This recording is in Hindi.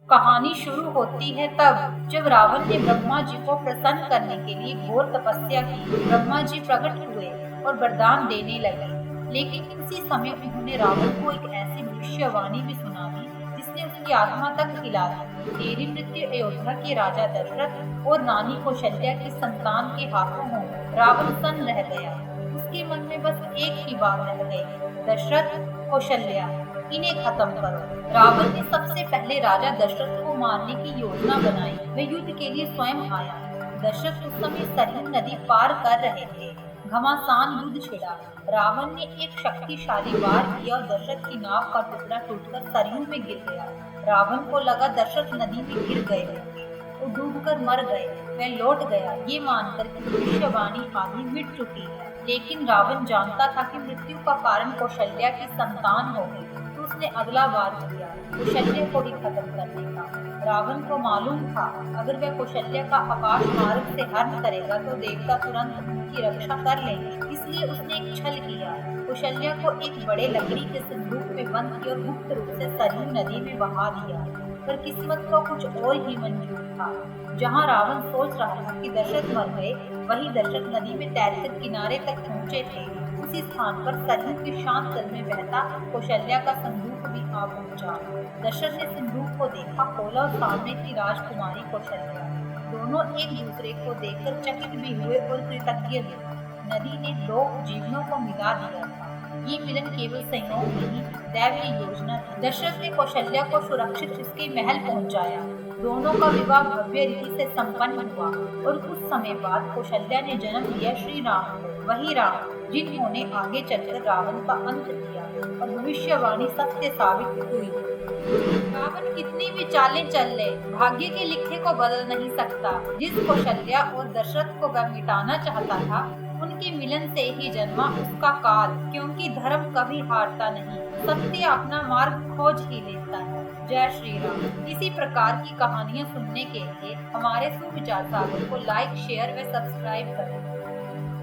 कहानी शुरू होती है तब जब रावण ने ब्रह्मा जी को प्रसन्न करने के लिए घोर तपस्या की। ब्रह्मा जी प्रकट हुए और वरदान देने लगे, लेकिन उसी समय उन्होंने रावण को एक ऐसी भविष्यवाणी भी सुना दी जिसने उसकी आत्मा तक हिला दी। तेरी मृत्यु अयोध्या के राजा दशरथ और रानी कौशल्या की संतान के हाथों हो। रावण सन्न रह गया। उसके मन में बस एक ही बात रह गई, दशरथ, कौशल्या, इन्हें खत्म करो। रावण ने सबसे पहले राजा दशरथ को मारने की योजना बनाई। वह युद्ध के लिए स्वयं आया। दशरथ उस समय सरयू नदी पार कर रहे थे। घमासान युद्ध छिड़ा। रावण ने एक शक्तिशाली वार किया और दशरथ की नाव का टुकड़ा टूटकर सरयू में गिर गया। रावण को लगा दशरथ नदी में गिर गए होंगे, वो डूबकर मर गए। वह लौट गया ये मानकर कि भविष्यवाणी आधी मिट चुकी है, लेकिन रावण जानता था कि मृत्यु का कारण कौशल्या की संतान होगी, तो उसने अगला वार किया कौशल्या को ही खत्म करने का। रावण को मालूम था अगर वह कौशल्या का आकाश मार्ग से हरण करेगा तो देवता तुरंत उनकी रक्षा कर लेंगे, इसलिए उसने एक छल किया। कौशल्या को एक बड़े लकड़ी के संदूक में बंद किया और गुप्त रूप से सरयू नदी में बहा दिया। पर किस्मत को कुछ और ही मंजूर था। जहाँ रावण सोच रहा था कि दशरथ मर गए, वही दशरथ नदी में तैरकर किनारे तक पहुँचे थे। उसी स्थान पर सरयू के शांत जल में बहता कौशल्या का संदूक भी आ पहुंचा। दशरथ ने संदूक को देखा, खोला और सामने थी राजकुमारी कौशल्या। दोनों एक दूसरे को देखकर चकित भी हुए और कृतज्ञ भी। नदी ने दो जीवनों को मिला दिया था। ये मिलन केवल संयोग नहीं, दैवीय योजना थी। दशरथ ने कौशल्या को सुरक्षित उसके महल पहुंचाया। दोनों का विवाह भव्य रीति से संपन्न हुआ और कुछ समय बाद कौशल्या ने जन्म दिया श्री राम को, वही राम जिन्होंने आगे चलकर रावण का अंत किया और भविष्यवाणी सत्य साबित हुई। रावण कितनी भी चालें चल ले, भाग्य के लिखे को बदल नहीं सकता। जिस कौशल्या और दशरथ को वह मिटाना चाहता था, उनके मिलन से ही जन्मा उसका काल, क्योंकि धर्म कभी हारता नहीं, सत्य अपना मार्ग खोज ही लेता है। जय श्री राम। इसी प्रकार की कहानियाँ सुनने के लिए हमारे सुविचार सागर को लाइक, शेयर व सब्सक्राइब करें।